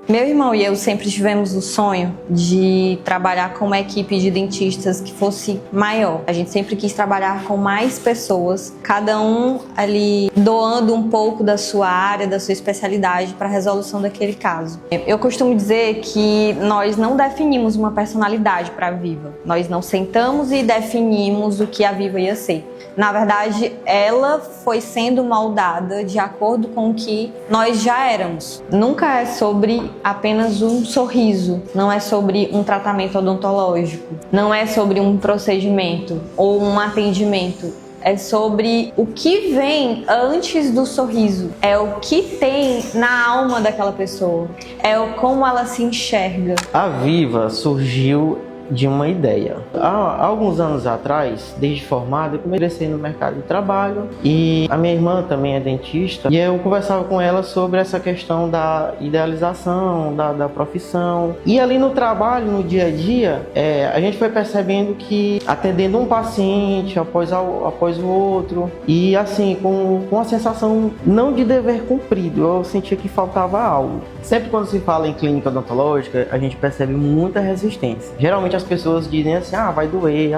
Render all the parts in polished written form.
Meu irmão e eu sempre tivemos o sonho de trabalhar com uma equipe de dentistas que fosse maior. A gente sempre quis trabalhar com mais pessoas, cada um ali doando um pouco da sua área, da sua especialidade para a resolução daquele caso. Eu costumo dizer que nós não definimos uma personalidade para a Viva. Nós não sentamos e definimos o que a Viva ia ser. Na verdade, ela foi sendo moldada de acordo com o que nós já éramos. Nunca é sobre apenas um sorriso, não é sobre um tratamento odontológico, não é sobre um procedimento ou um atendimento. É sobre o que vem antes do sorriso, é o que tem na alma daquela pessoa, é o como ela se enxerga. A Viva surgiu de uma ideia. Há alguns anos atrás, desde formado, eu comecei no mercado de trabalho e a minha irmã também é dentista e eu conversava com ela sobre essa questão da idealização, da profissão. E ali no trabalho, no dia a dia, a gente foi percebendo que atendendo um paciente após o outro e assim, com a sensação não de dever cumprido, eu sentia que faltava algo. Sempre quando se fala em clínica odontológica, a gente percebe muita resistência. Geralmente as pessoas dizem assim, vai doer,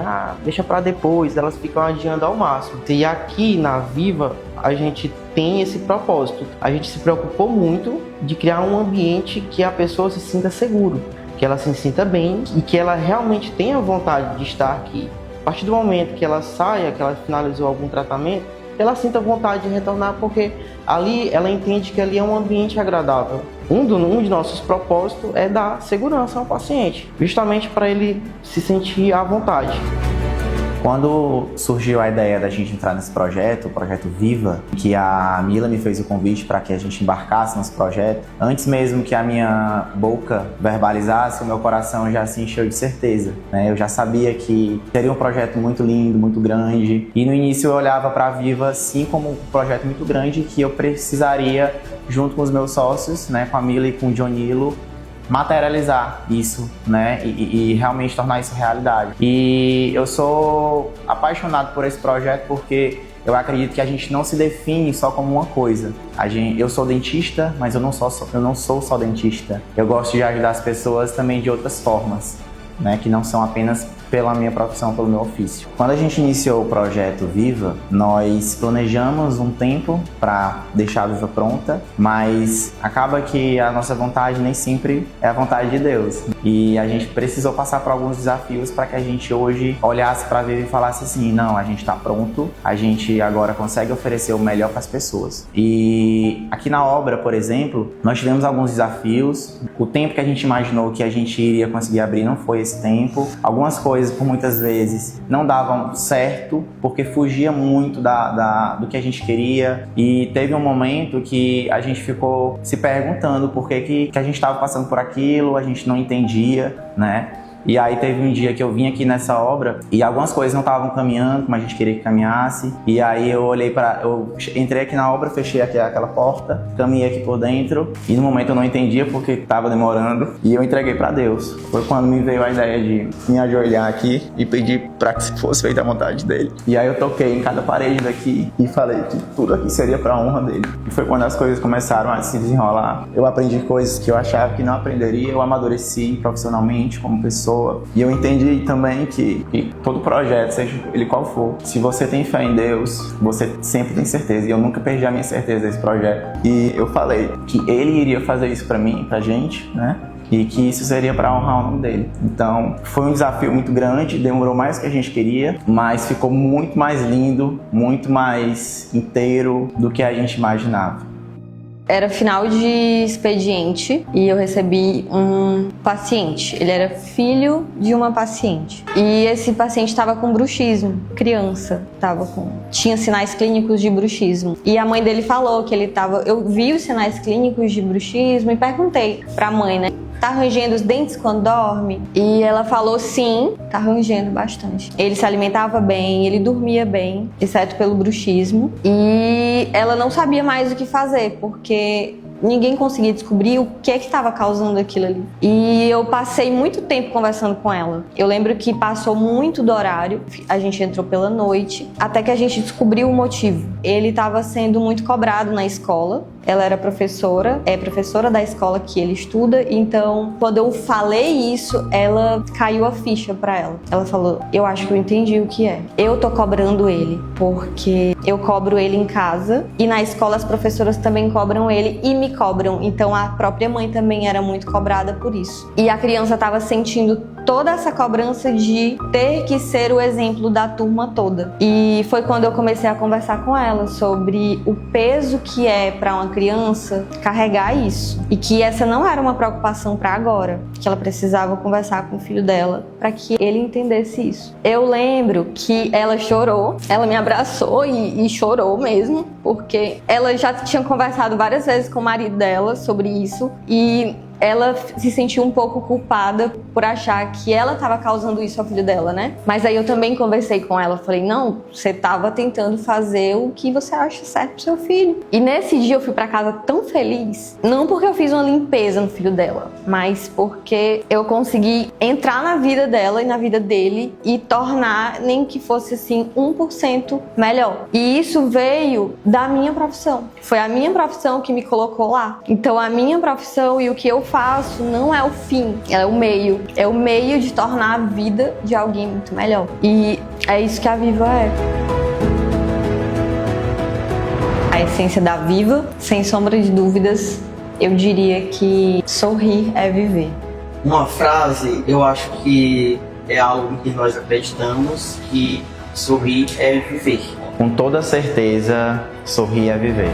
deixa pra depois, elas ficam adiando ao máximo. E aqui na Viva, a gente tem esse propósito. A gente se preocupou muito de criar um ambiente que a pessoa se sinta seguro, que ela se sinta bem e que ela realmente tenha vontade de estar aqui. A partir do momento que ela saia, que ela finalizou algum tratamento, ela sinta vontade de retornar, porque ali ela entende que ali é um ambiente agradável. Um de nossos propósitos é dar segurança ao paciente, justamente para ele se sentir à vontade. Quando surgiu a ideia da gente entrar nesse projeto, o Projeto Viva, que a Mila me fez o convite para que a gente embarcasse nesse projeto, antes mesmo que a minha boca verbalizasse, o meu coração já se encheu de certeza, né? Eu já sabia que seria um projeto muito lindo, muito grande, e no início eu olhava para a Viva sim como um projeto muito grande que eu precisaria, junto com os meus sócios, né, com a Mila e com o Dionilo, materializar isso, né, e realmente tornar isso realidade. E eu sou apaixonado por esse projeto porque eu acredito que a gente não se define só como uma coisa. Eu sou dentista, mas eu não sou só dentista. Eu gosto de ajudar as pessoas também de outras formas, né, que não são apenas pela minha profissão, pelo meu ofício. Quando a gente iniciou o projeto Viva, nós planejamos um tempo para deixar a Viva pronta, mas acaba que a nossa vontade nem sempre é a vontade de Deus. E a gente precisou passar por alguns desafios para que a gente hoje olhasse para a Viva e falasse assim, não, a gente está pronto, a gente agora consegue oferecer o melhor para as pessoas. E aqui na obra, por exemplo, nós tivemos alguns desafios. O tempo que a gente imaginou que a gente iria conseguir abrir não foi esse tempo. Algumas coisas, por muitas vezes, não davam certo, porque fugia muito do que a gente queria. E teve um momento que a gente ficou se perguntando por que a gente estava passando por aquilo, a gente não entendia, né? E aí teve um dia que eu vim aqui nessa obra e algumas coisas não estavam caminhando como a gente queria que caminhasse. E aí eu entrei aqui na obra, fechei aqui aquela porta, caminhei aqui por dentro e no momento eu não entendia porque estava demorando e eu entreguei para Deus. Foi quando me veio a ideia de me ajoelhar aqui e pedir para que fosse feita a vontade dele. E aí eu toquei em cada parede daqui e falei que tudo aqui seria para a honra dele. E foi quando as coisas começaram a se desenrolar. Eu aprendi coisas que eu achava que não aprenderia, eu amadureci profissionalmente como pessoa. E eu entendi também que todo projeto, seja ele qual for, se você tem fé em Deus, você sempre tem certeza. E eu nunca perdi a minha certeza desse projeto. E eu falei que ele iria fazer isso pra mim, pra gente, né? E que isso seria para honrar o nome dele. Então, foi um desafio muito grande, demorou mais do que a gente queria, mas ficou muito mais lindo, muito mais inteiro do que a gente imaginava. Era final de expediente e eu recebi um paciente. Ele era filho de uma paciente. E esse paciente estava com bruxismo, criança, tinha sinais clínicos de bruxismo. E a mãe dele falou que eu vi os sinais clínicos de bruxismo e perguntei pra mãe, né? Tá rangendo os dentes quando dorme? E ela falou sim, tá rangendo bastante. Ele se alimentava bem, ele dormia bem, exceto pelo bruxismo. E ela não sabia mais o que fazer, porque ninguém conseguia descobrir o que estava causando aquilo ali. E eu passei muito tempo conversando com ela. Eu lembro que passou muito do horário, a gente entrou pela noite, até que a gente descobriu o motivo. Ele estava sendo muito cobrado na escola, ela era professora, é professora da escola que ele estuda, então quando eu falei isso, ela caiu a ficha pra ela. Ela falou, eu acho que eu entendi o que é. Eu tô cobrando ele, porque eu cobro ele em casa e na escola as professoras também cobram ele e me cobram, então a própria mãe também era muito cobrada por isso. E a criança tava sentindo toda essa cobrança de ter que ser o exemplo da turma toda. E foi quando eu comecei a conversar com ela sobre o peso que é para uma criança carregar isso. E que essa não era uma preocupação para agora, que ela precisava conversar com o filho dela para que ele entendesse isso. Eu lembro que ela chorou, ela me abraçou e chorou mesmo, porque ela já tinha conversado várias vezes com o marido dela sobre isso e ela se sentiu um pouco culpada por achar que ela estava causando isso ao filho dela, né? Mas aí eu também conversei com ela, falei, não, você estava tentando fazer o que você acha certo pro seu filho. E nesse dia eu fui pra casa tão feliz, não porque eu fiz uma limpeza no filho dela, mas porque eu consegui entrar na vida dela e na vida dele e tornar, nem que fosse assim, 1% melhor. E isso veio da minha profissão. Foi a minha profissão que me colocou lá. Então a minha profissão e o que eu faço não é o fim, é o meio. É o meio de tornar a vida de alguém muito melhor. E é isso que a Viva é. A essência da Viva, sem sombra de dúvidas, eu diria que sorrir é viver. Uma frase, eu acho que é algo que nós acreditamos, que sorrir é viver. Com toda certeza, sorrir é viver.